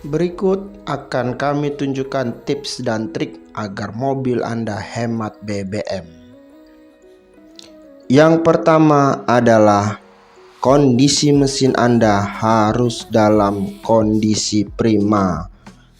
Berikut akan kami tunjukkan tips dan trik agar mobil Anda hemat BBM. Yang pertama adalah kondisi mesin Anda harus dalam kondisi prima.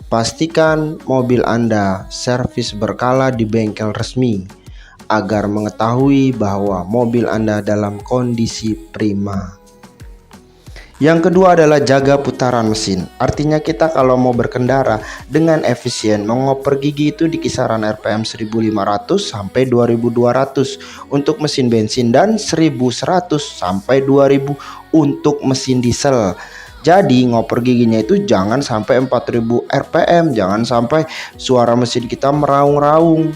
Pastikan mobil Anda servis berkala di bengkel resmi agar mengetahui bahwa mobil Anda dalam kondisi prima. Yang kedua adalah jaga putaran mesin. Artinya kita kalau mau berkendara dengan efisien mengoper gigi itu di kisaran RPM 1500 sampai 2200 untuk mesin bensin dan 1100 sampai 2000 untuk mesin diesel. Jadi ngoper giginya itu jangan sampai 4000 RPM, jangan sampai suara mesin kita meraung-raung.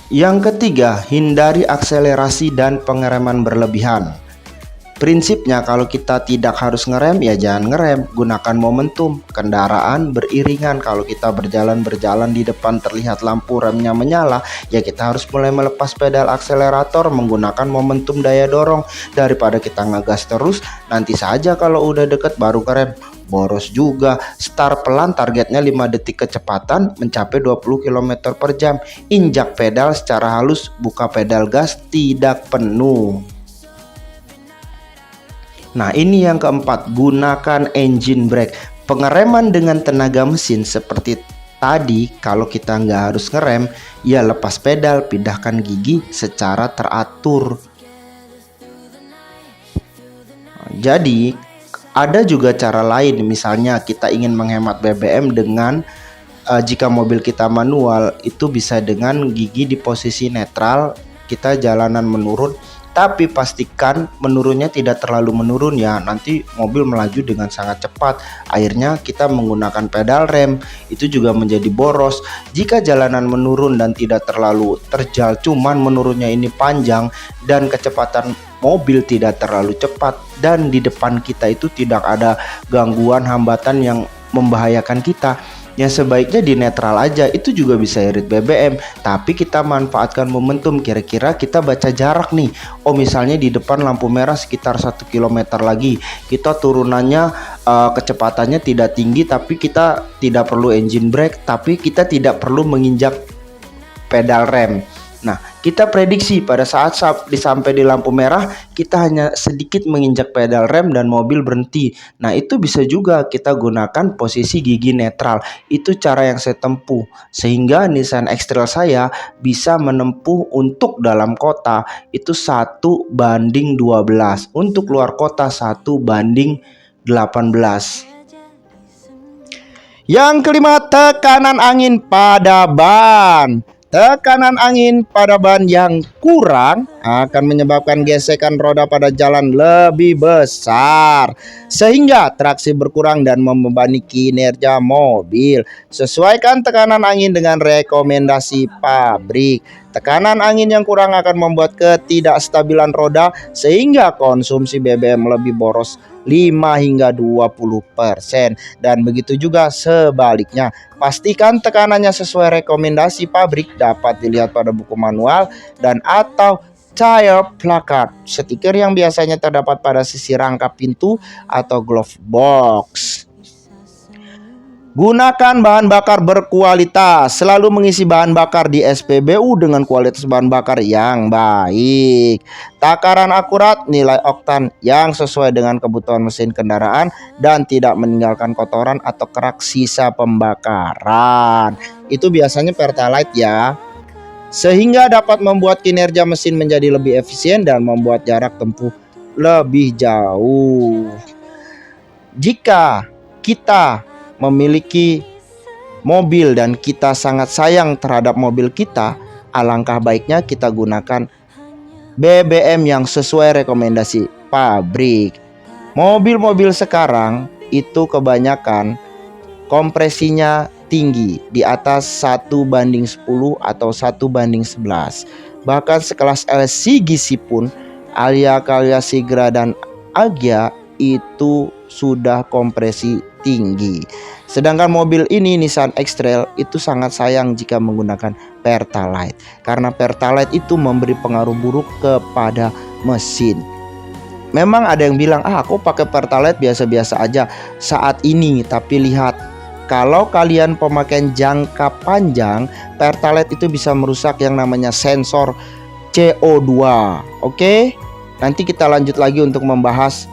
Yang ketiga, hindari akselerasi dan pengereman berlebihan. Prinsipnya kalau kita tidak harus ngerem ya jangan ngerem, gunakan momentum. Kendaraan beriringan, kalau kita berjalan di depan terlihat lampu remnya menyala, ya kita harus mulai melepas pedal akselerator menggunakan momentum daya dorong. Daripada kita ngegas terus, nanti saja kalau udah deket baru ngerem, boros juga. Start pelan, targetnya 5 detik kecepatan mencapai 20 km per jam. Injak pedal secara halus, buka pedal gas tidak penuh. Nah, ini yang keempat, gunakan engine brake. Pengereman dengan tenaga mesin seperti tadi, kalau kita nggak harus ngerem, ya lepas pedal, pindahkan gigi secara teratur. Jadi, ada juga cara lain, misalnya kita ingin menghemat BBM dengan jika mobil kita manual, itu bisa dengan gigi di posisi netral, kita jalanan menurun. Tapi pastikan menurunnya tidak terlalu menurun ya, nanti mobil melaju dengan sangat cepat. Akhirnya kita menggunakan pedal rem, itu juga menjadi boros. Jika jalanan menurun dan tidak terlalu terjal, cuman menurunnya ini panjang dan kecepatan mobil tidak terlalu cepat, dan di depan kita itu tidak ada gangguan hambatan yang membahayakan kita, yang sebaiknya di netral aja, itu juga bisa irit BBM. Tapi kita manfaatkan momentum, kira-kira kita baca jarak nih. Oh misalnya di depan lampu merah sekitar 1 km lagi, kita turunannya kecepatannya tidak tinggi, tapi kita tidak perlu engine brake, tapi kita tidak perlu menginjak pedal rem. Nah, kita prediksi pada saat sampai di lampu merah, kita hanya sedikit menginjak pedal rem dan mobil berhenti. Nah, itu bisa juga kita gunakan posisi gigi netral. Itu cara yang saya tempuh, sehingga Nissan X-Trail saya bisa menempuh untuk dalam kota itu 1:12, untuk luar kota 1:18. Yang kelima, tekanan angin pada ban. Tekanan angin pada ban yang kurang akan menyebabkan gesekan roda pada jalan lebih besar, sehingga traksi berkurang dan membebani kinerja mobil. Sesuaikan tekanan angin dengan rekomendasi pabrik. Tekanan angin yang kurang akan membuat ketidakstabilan roda, sehingga konsumsi BBM lebih boros 5 hingga 20%, dan begitu juga sebaliknya. Pastikan tekanannya sesuai rekomendasi pabrik, dapat dilihat pada buku manual dan atau tire placard, stiker yang biasanya terdapat pada sisi rangka pintu atau glove box. Gunakan bahan bakar berkualitas. Selalu mengisi bahan bakar di SPBU dengan kualitas bahan bakar yang baik. Takaran akurat, nilai oktan yang sesuai dengan kebutuhan mesin kendaraan, dan tidak meninggalkan kotoran atau kerak sisa pembakaran. Itu biasanya Pertalite ya. Sehingga dapat membuat kinerja mesin menjadi lebih efisien dan membuat jarak tempuh lebih jauh. Jika kita memiliki mobil dan kita sangat sayang terhadap mobil kita, alangkah baiknya kita gunakan BBM yang sesuai rekomendasi pabrik. Mobil-mobil sekarang itu kebanyakan kompresinya tinggi, di atas 1:10 atau 1:11. Bahkan sekelas LCGC pun, Alia, Calya, Sigra dan Agya itu sudah kompresi tinggi. Sedangkan mobil ini, Nissan X-Trail, itu sangat sayang jika menggunakan Pertalite, karena Pertalite itu memberi pengaruh buruk kepada mesin. Memang ada yang bilang, aku pakai Pertalite biasa-biasa aja saat ini. Tapi lihat, kalau kalian pemakaian jangka panjang, Pertalite itu bisa merusak yang namanya sensor CO2. Oke, nanti kita lanjut lagi untuk membahas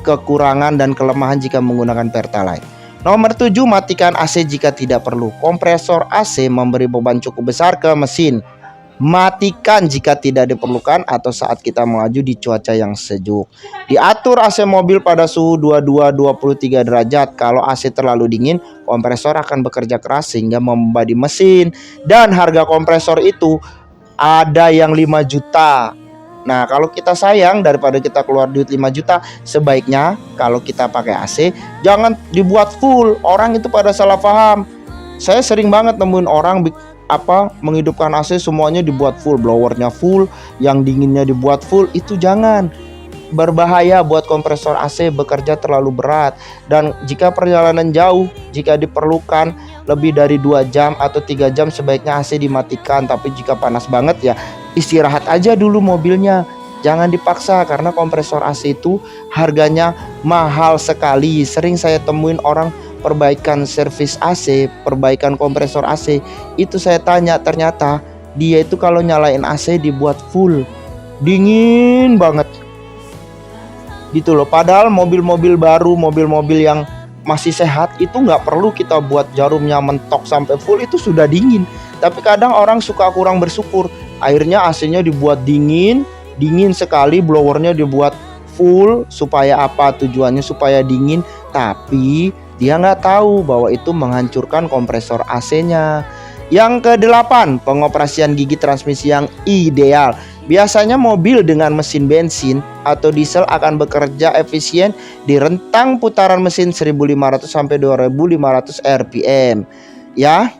kekurangan dan kelemahan jika menggunakan Pertalite. Nomor 7, matikan AC jika tidak perlu. Kompresor AC memberi beban cukup besar ke mesin. Matikan jika tidak diperlukan atau saat kita melaju di cuaca yang sejuk. Diatur AC mobil pada suhu 22-23 derajat. Kalau AC terlalu dingin, kompresor akan bekerja keras sehingga membebani mesin. Dan harga kompresor itu ada yang 5 juta. Nah, kalau kita sayang daripada kita keluar duit 5 juta, sebaiknya kalau kita pakai AC jangan dibuat full. Orang itu pada salah paham. Saya sering banget nemuin orang menghidupkan AC semuanya dibuat full, blowernya full, yang dinginnya dibuat full. Itu jangan, berbahaya buat kompresor AC bekerja terlalu berat. Dan jika perjalanan jauh, jika diperlukan lebih dari 2 jam atau 3 jam, sebaiknya AC dimatikan. Tapi jika panas banget ya istirahat aja dulu mobilnya, jangan dipaksa, karena kompresor AC itu harganya mahal sekali. Sering saya temuin orang perbaikan servis AC, perbaikan kompresor AC, itu saya tanya, ternyata dia itu kalau nyalain AC dibuat full, dingin banget gitu loh. Padahal mobil-mobil baru, mobil-mobil yang masih sehat itu nggak perlu kita buat jarumnya mentok sampai full, itu sudah dingin. Tapi kadang orang suka kurang bersyukur, akhirnya AC-nya dibuat dingin sekali, blowernya dibuat full. Supaya apa? Tujuannya supaya dingin, tapi dia nggak tahu bahwa itu menghancurkan kompresor AC-nya. Yang ke-8, pengoperasian gigi transmisi yang ideal. Biasanya mobil dengan mesin bensin atau diesel akan bekerja efisien di rentang putaran mesin 1500 sampai 2500 RPM. Ya.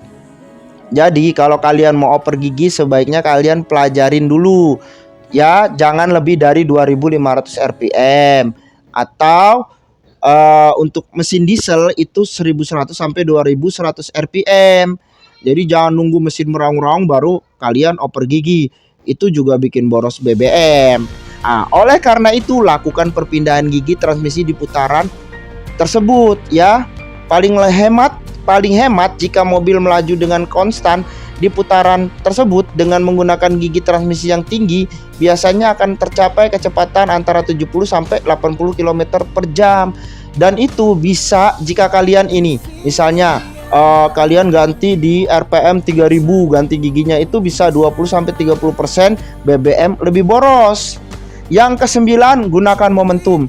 Jadi kalau kalian mau oper gigi, sebaiknya kalian pelajarin dulu. Ya, jangan lebih dari 2500 RPM. Atau untuk mesin diesel itu 1100 sampai 2100 RPM. Jadi jangan nunggu mesin meraung-raung baru kalian oper gigi. Itu juga bikin boros BBM. Oleh karena itu, lakukan perpindahan gigi transmisi di putaran tersebut ya. Paling hemat jika mobil melaju dengan konstan di putaran tersebut dengan menggunakan gigi transmisi yang tinggi, biasanya akan tercapai kecepatan antara 70 sampai 80 km per jam. Dan itu bisa jika kalian ini misalnya kalian ganti di RPM 3000, ganti giginya itu bisa 20 sampai 30% BBM lebih boros. Yang ke-9, gunakan momentum.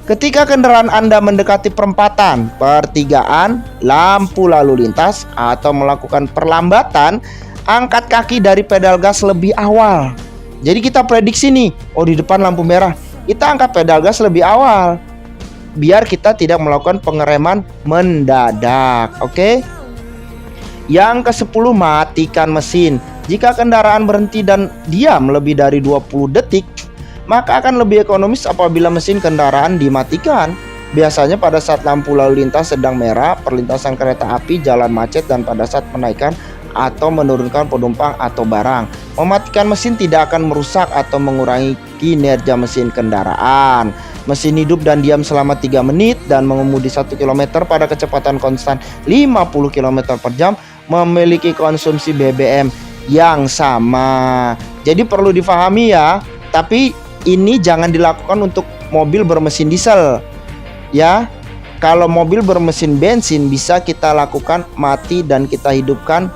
Ketika kendaraan Anda mendekati perempatan, pertigaan, lampu lalu lintas, atau melakukan perlambatan, angkat kaki dari pedal gas lebih awal. Jadi kita prediksi nih, di depan lampu merah, kita angkat pedal gas lebih awal, biar kita tidak melakukan pengereman mendadak. Oke? Yang ke-10, matikan mesin. Jika kendaraan berhenti dan diam lebih dari 20 detik, maka akan lebih ekonomis apabila mesin kendaraan dimatikan. Biasanya pada saat lampu lalu lintas sedang merah, perlintasan kereta api, jalan macet, dan pada saat menaikkan atau menurunkan penumpang atau barang. Mematikan mesin tidak akan merusak atau mengurangi kinerja mesin kendaraan. Mesin hidup dan diam selama 3 menit dan mengemudi 1 km pada kecepatan konstan 50 km per jam, memiliki konsumsi BBM yang sama. Jadi perlu difahami ya. Tapi ini jangan dilakukan untuk mobil bermesin diesel ya. Kalau mobil bermesin bensin bisa kita lakukan mati dan kita hidupkan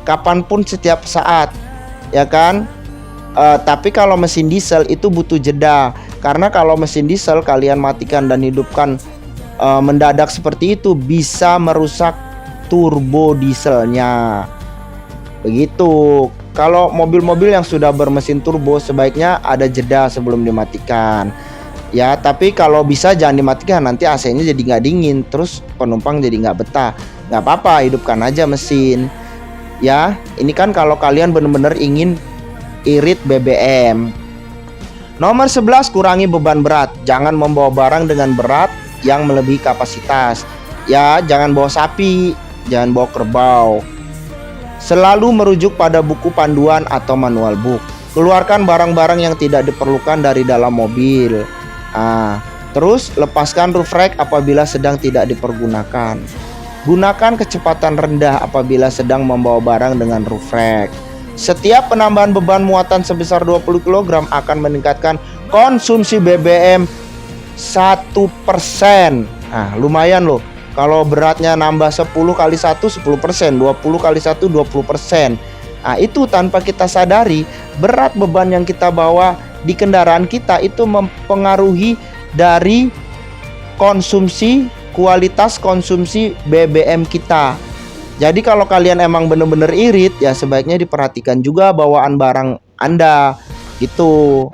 kapanpun setiap saat, ya kan? Tapi kalau mesin diesel itu butuh jeda, karena kalau mesin diesel kalian matikan dan hidupkan mendadak seperti itu bisa merusak turbo dieselnya. Begitu. Kalau mobil-mobil yang sudah bermesin turbo sebaiknya ada jeda sebelum dimatikan. Ya, tapi kalau bisa jangan dimatikan, nanti AC-nya jadi nggak dingin, terus penumpang jadi nggak betah. Nggak apa-apa, hidupkan aja mesin. Ya, ini kan kalau kalian benar-benar ingin irit BBM. Nomor 11, kurangi beban berat. Jangan membawa barang dengan berat yang melebihi kapasitas. Ya, jangan bawa sapi, jangan bawa kerbau. Selalu merujuk pada buku panduan atau manual book. Keluarkan barang-barang yang tidak diperlukan dari dalam mobil. Terus lepaskan roof rack apabila sedang tidak dipergunakan. Gunakan kecepatan rendah apabila sedang membawa barang dengan roof rack. Setiap penambahan beban muatan sebesar 20 kg akan meningkatkan konsumsi BBM 1%. Lumayan loh. Kalau beratnya nambah 10 kali 1 10%, 20 kali 1 20%. Itu tanpa kita sadari, berat beban yang kita bawa di kendaraan kita itu mempengaruhi dari kualitas konsumsi BBM kita. Jadi kalau kalian emang bener-bener irit, ya sebaiknya diperhatikan juga bawaan barang Anda gitu.